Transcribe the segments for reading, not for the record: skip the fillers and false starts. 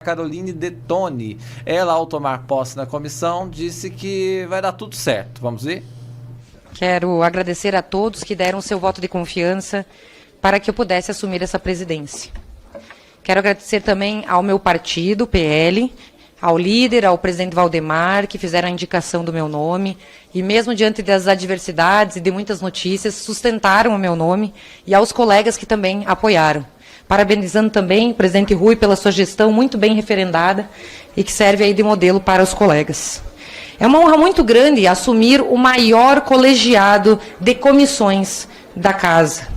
Caroline Detoni. Ela, ao tomar posse na comissão, disse que vai dar tudo certo. Vamos ver? Quero agradecer a todos que deram seu voto de confiança para que eu pudesse assumir essa presidência. Quero agradecer também ao meu partido, PL, ao líder, ao presidente Valdemar, que fizeram a indicação do meu nome, e mesmo diante das adversidades e de muitas notícias, sustentaram o meu nome, e aos colegas que também apoiaram. Parabenizando também o presidente Rui pela sua gestão muito bem referendada e que serve aí de modelo para os colegas. É uma honra muito grande assumir o maior colegiado de comissões da Casa.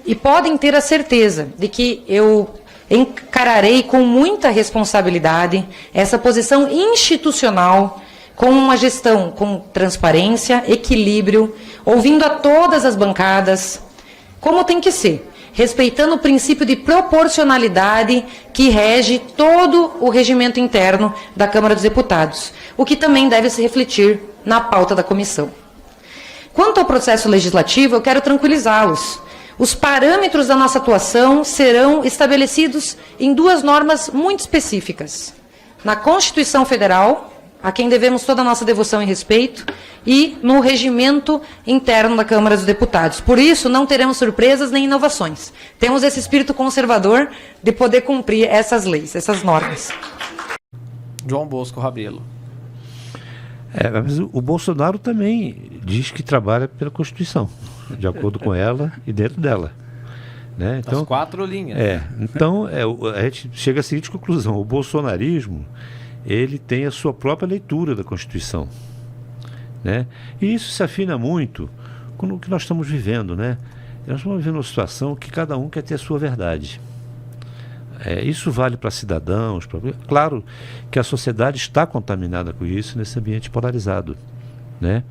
E podem ter a certeza de que eu encararei com muita responsabilidade essa posição institucional, com uma gestão com transparência, equilíbrio, ouvindo a todas as bancadas, como tem que ser, respeitando o princípio de proporcionalidade que rege todo o regimento interno da Câmara dos Deputados, o que também deve se refletir na pauta da comissão. Quanto ao processo legislativo, eu quero tranquilizá-los. Os parâmetros da nossa atuação serão estabelecidos em duas normas muito específicas. Na Constituição Federal, a quem devemos toda a nossa devoção e respeito, e no regimento interno da Câmara dos Deputados. Por isso, não teremos surpresas nem inovações. Temos esse espírito conservador de poder cumprir essas leis, essas normas. João Bosco Rabelo. Mas o Bolsonaro também diz que trabalha pela Constituição, de acordo com ela e dentro dela. Né? Então, as 4 linhas. Então, a gente chega à seguinte conclusão: o bolsonarismo ele tem a sua própria leitura da Constituição, né? E isso se afina muito com o que nós estamos vivendo, né? Nós estamos vivendo uma situação que cada um quer ter a sua verdade. Isso vale para cidadãos, claro que a sociedade está contaminada com isso nesse ambiente polarizado, né?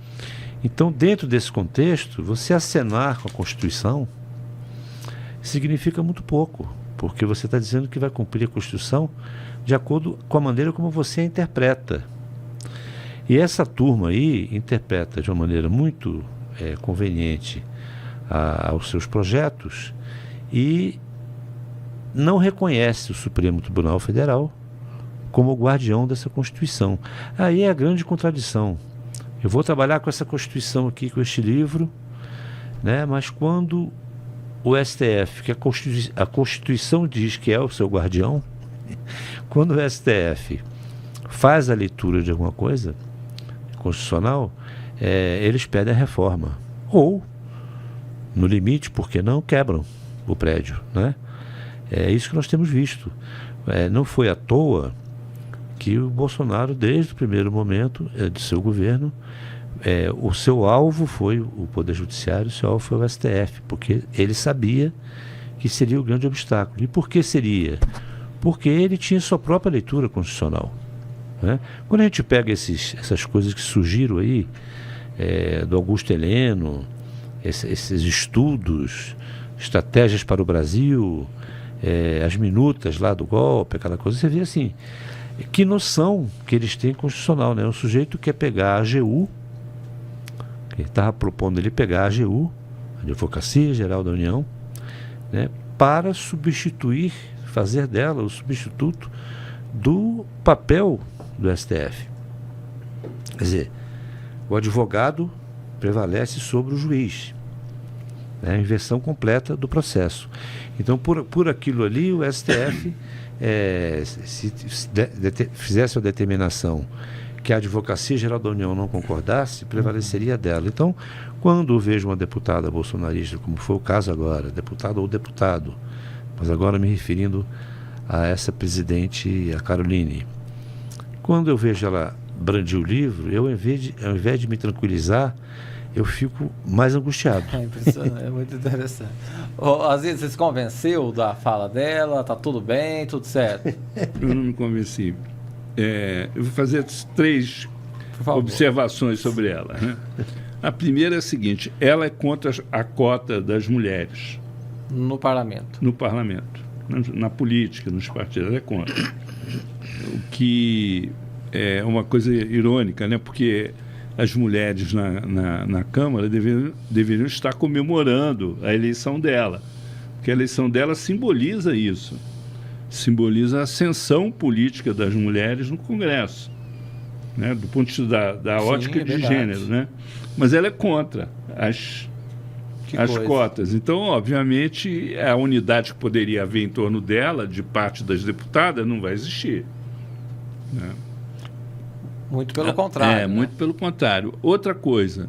Então, dentro desse contexto, você acenar com a Constituição significa muito pouco, porque você está dizendo que vai cumprir a Constituição de acordo com a maneira como você a interpreta. E essa turma aí interpreta de uma maneira muito conveniente aos seus projetos e não reconhece o Supremo Tribunal Federal como o guardião dessa Constituição. Aí é a grande contradição. Eu vou trabalhar com essa Constituição aqui, com este livro, né? Mas quando o STF, que a Constituição diz que é o seu guardião, quando o STF faz a leitura de alguma coisa constitucional, eles pedem a reforma. Ou, no limite, por que não, quebram o prédio, né? É isso que nós temos visto. Não foi à toa que o Bolsonaro, desde o primeiro momento de seu governo, o seu alvo foi o Poder Judiciário, o seu alvo foi o STF, porque ele sabia que seria o grande obstáculo. E por que seria? Porque ele tinha sua própria leitura constitucional, né? Quando a gente pega essas coisas que surgiram aí, do Augusto Heleno, esses estudos, estratégias para o Brasil, as minutas lá do golpe, aquela coisa, você vê assim, que noção que eles têm constitucional, né? O sujeito quer pegar a AGU, ele estava propondo ele pegar a AGU, a Advocacia Geral da União, né, para fazer dela o substituto do papel do STF. Quer dizer, o advogado prevalece sobre o juiz, né, a inversão completa do processo. Então, por aquilo ali, o STF, se fizesse a determinação que a Advocacia Geral da União não concordasse, prevaleceria dela. Então, quando eu vejo uma deputada bolsonarista, como foi o caso agora, deputada ou deputado, mas agora me referindo a essa presidente, a Caroline, quando eu vejo ela brandir o livro, eu, ao invés de me tranquilizar, eu fico mais angustiado. É impressionante, é muito interessante. Aziz, você se convenceu da fala dela? Tá tudo bem, tudo certo? Eu não me convenci. Eu vou fazer 3 observações sobre ela, né? A primeira é a seguinte: ela é contra a cota das mulheres no parlamento. No parlamento, na política, nos partidos, ela é contra. O que é uma coisa irônica, né? Porque as mulheres na Câmara deveriam estar comemorando a eleição dela, porque a eleição dela simboliza isso. simboliza a ascensão política das mulheres no Congresso, né? Do ponto de vista da ótica de gênero, né? Mas ela é contra as cotas. Então, obviamente, a unidade que poderia haver em torno dela, de parte das deputadas, não vai existir, né? Muito pelo contrário. É, muito pelo contrário. Outra coisa,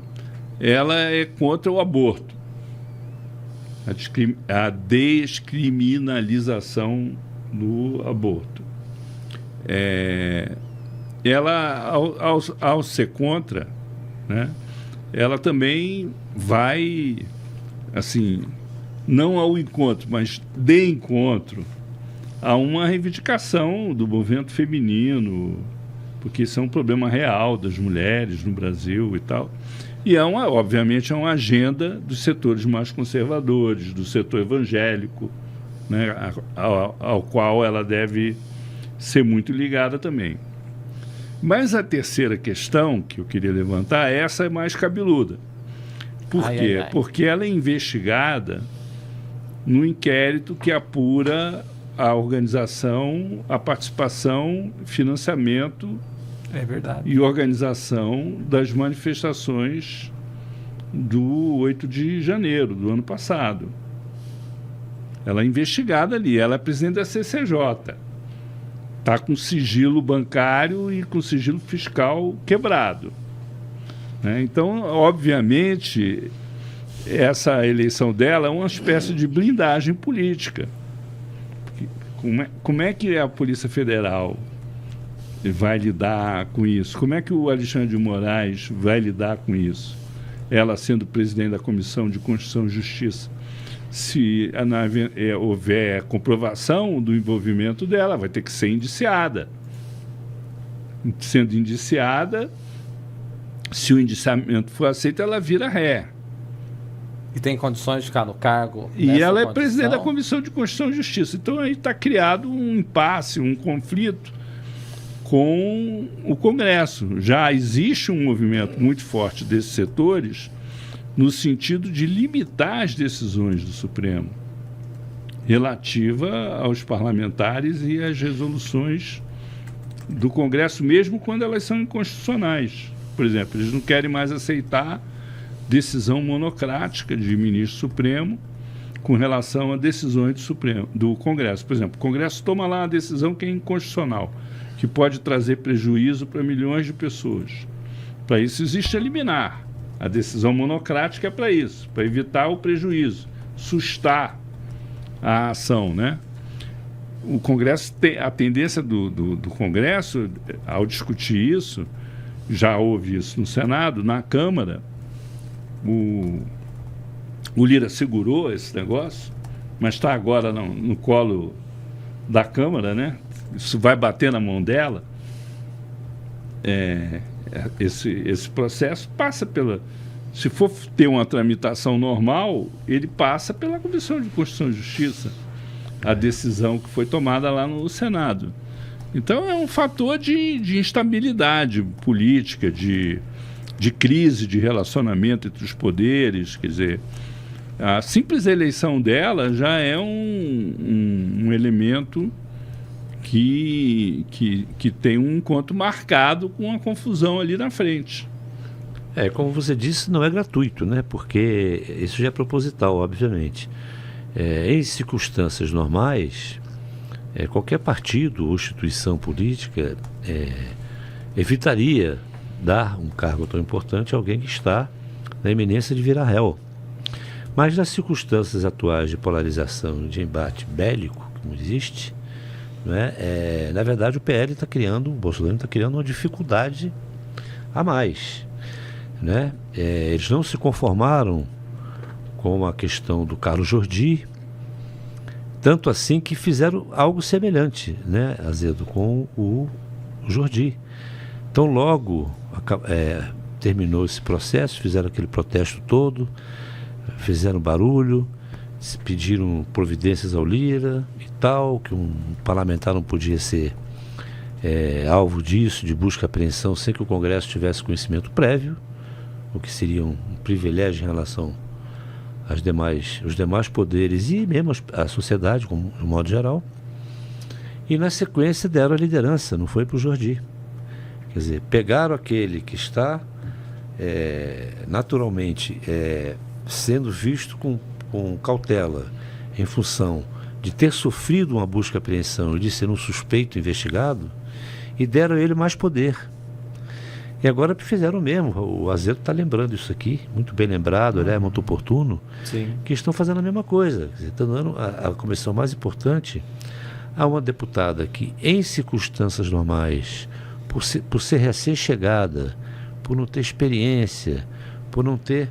ela é contra o aborto. A descriminalização do aborto. Ela, ao ser contra, né, ela também vai, assim, não ao encontro, mas de encontro a uma reivindicação do movimento feminino, porque isso é um problema real das mulheres no Brasil e tal. E, obviamente, é uma agenda dos setores mais conservadores, do setor evangélico, né, ao qual ela deve ser muito ligada também. Mas a terceira questão que eu queria levantar, essa é mais cabeluda. Por quê? Porque ela é investigada no inquérito que apura a organização, a participação, financiamento e organização das manifestações do 8 de janeiro do ano passado. Ela é investigada ali, ela é presidente da CCJ. Está com sigilo bancário e com sigilo fiscal quebrado, né? Então, obviamente, essa eleição dela é uma espécie de blindagem política. Como é que a Polícia Federal vai lidar com isso? Como é que o Alexandre de Moraes vai lidar com isso? Ela sendo presidente da Comissão de Constituição e Justiça. Se houver comprovação do envolvimento dela, vai ter que ser indiciada. Sendo indiciada, se o indiciamento for aceito, ela vira ré. E tem condições de ficar no cargo? E ela é presidente da Comissão de Constituição e Justiça. Então aí está criado um impasse, um conflito com o Congresso. Já existe um movimento muito forte desses setores no sentido de limitar as decisões do Supremo relativa aos parlamentares e às resoluções do Congresso, mesmo quando elas são inconstitucionais. Por exemplo, eles não querem mais aceitar decisão monocrática de ministro Supremo com relação a decisões do Congresso. Por exemplo, o Congresso toma lá uma decisão que é inconstitucional, que pode trazer prejuízo para milhões de pessoas. Para isso existe a liminar. A decisão monocrática é para isso, para evitar o prejuízo, sustar a ação, né? O Congresso tem a tendência do Congresso, ao discutir isso, já houve isso no Senado, na Câmara, o Lira segurou esse negócio, mas está agora no colo da Câmara, né? Isso vai bater na mão dela. Esse processo passa pela... Se for ter uma tramitação normal, ele passa pela Comissão de Constituição e Justiça, a decisão que foi tomada lá no Senado. Então é um fator de instabilidade política, de crise de relacionamento entre os poderes. Quer dizer, a simples eleição dela já é um elemento que tem um encontro marcado com a confusão ali na frente. Como você disse, não é gratuito, né? Porque isso já é proposital, obviamente. Em circunstâncias normais, qualquer partido ou instituição política evitaria dar um cargo tão importante a alguém que está na iminência de virar réu. Mas nas circunstâncias atuais de polarização, de embate bélico, que não existe, né? Na verdade o Bolsonaro está criando uma dificuldade a mais, né? Eles não se conformaram com a questão do Carlos Jordi, tanto assim que fizeram algo semelhante, né, Azedo, com o Jordi. Então logo terminou esse processo, fizeram aquele protesto todo, fizeram barulho, pediram providências ao Lira e tal, que um parlamentar não podia ser alvo disso, de busca e apreensão, sem que o Congresso tivesse conhecimento prévio, o que seria um privilégio em relação aos demais poderes e mesmo a sociedade, de um modo geral. E na sequência deram a liderança, não foi para o Jordi. Quer dizer, pegaram aquele que está naturalmente sendo visto com cautela em função de ter sofrido uma busca e apreensão e de ser um suspeito investigado, e deram a ele mais poder. E agora fizeram o mesmo. O Azedo está lembrando isso aqui, muito bem lembrado, é muito oportuno, Sim. que estão fazendo a mesma coisa. Quer dizer, estão dando a comissão mais importante a uma deputada que, em circunstâncias normais, por ser recém-chegada, por não ter experiência, por não ter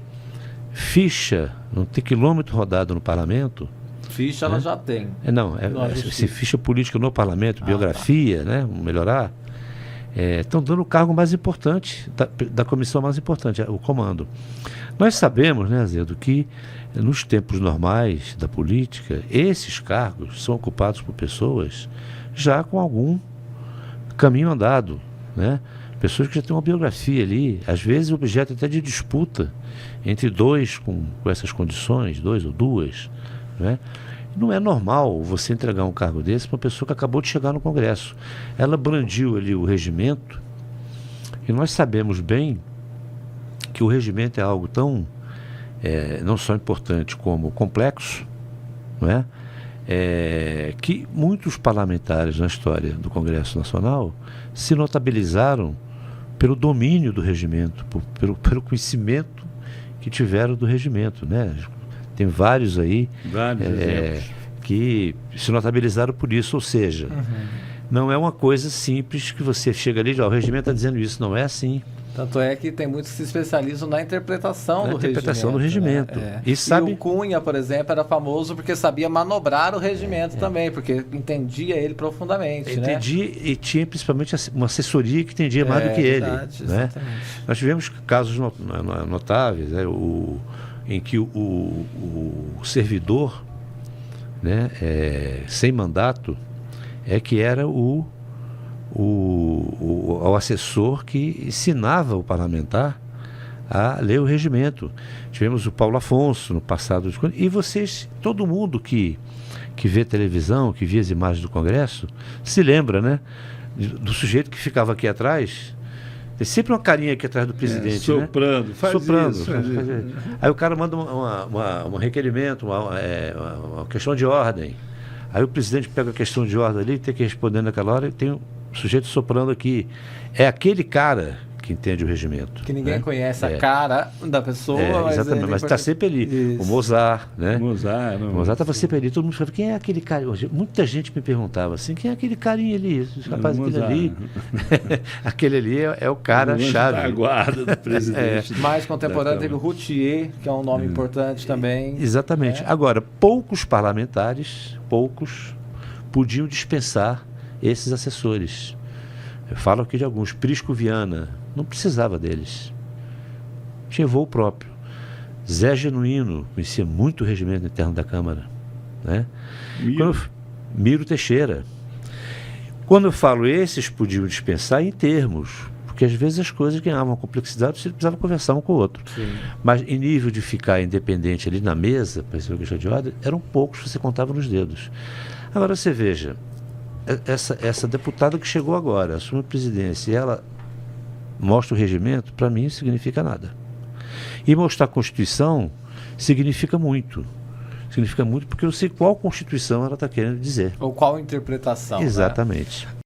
ficha, não ter quilômetro rodado no parlamento. Ficha ela já tem. Ficha política no parlamento, biografia, né? Vamos melhorar. Estão dando o cargo mais importante, da comissão mais importante, o comando. Nós sabemos, né, Azedo, que nos tempos normais da política, esses cargos são ocupados por pessoas já com algum caminho andado, né? Pessoas que já têm uma biografia ali, às vezes objeto até de disputa entre dois com essas condições, dois ou duas, né? Não é normal você entregar um cargo desse para uma pessoa que acabou de chegar no Congresso. Ela brandiu ali o regimento, e nós sabemos bem que o regimento é algo tão, não só importante como complexo, não é? Que muitos parlamentares na história do Congresso Nacional se notabilizaram pelo domínio do regimento, pelo conhecimento que tiveram do regimento, né? Tem vários aí que se notabilizaram por isso, ou seja, não é uma coisa simples que você chega ali e diz, o regimento está dizendo isso, não é assim. Tanto é que tem muitos que se especializam na interpretação do regimento. Né? E o Cunha, por exemplo, era famoso porque sabia manobrar o regimento também, porque entendia ele profundamente. Entendia, né? E tinha principalmente uma assessoria que entendia mais do que verdade, ele. Né? Nós tivemos casos notáveis, né? Em que o servidor, né, sem mandato, que era o assessor que ensinava o parlamentar a ler o regimento. Tivemos o Paulo Afonso no passado, e vocês, todo mundo que vê televisão, que vê as imagens do Congresso, se lembra, né, do sujeito que ficava aqui atrás. Tem sempre uma carinha aqui atrás do presidente, soprando, né? soprando. Aí o cara manda um requerimento, uma questão de ordem. Aí o presidente pega a questão de ordem ali, tem que responder naquela hora, e tem um sujeito soprando aqui. É aquele cara que entende o regimento. Que ninguém conhece a cara da pessoa. Exatamente, mas está sempre ali. Isso. O Mozart, né? O Mozart estava sempre ali. Todo mundo falava, quem é aquele cara? Muita gente me perguntava assim, quem é aquele carinha ali? Rapaz, aquele ali. Aquele ali é o cara-chave. A guarda do presidente. Mais contemporâneo teve o Routier, que é um nome importante também. Exatamente. Agora, poucos parlamentares, podiam dispensar esses assessores. Eu falo aqui de alguns. Prisco Viana, não precisava deles. Tinha voo próprio. Zé Genuíno, conhecia muito o regimento interno da Câmara. Né? Miro Teixeira. Quando eu falo esses podiam dispensar em termos, porque às vezes as coisas ganhavam complexidade, você precisava conversar um com o outro. Sim. Mas em nível de ficar independente ali na mesa, para receber a questão de ordem, eram poucos, você contava nos dedos. Agora você veja, essa deputada que chegou agora, assume a presidência, e ela mostra o regimento, para mim isso significa nada. E mostrar a Constituição significa muito. Significa muito porque eu sei qual Constituição ela está querendo dizer. Ou qual interpretação. Exatamente. Né?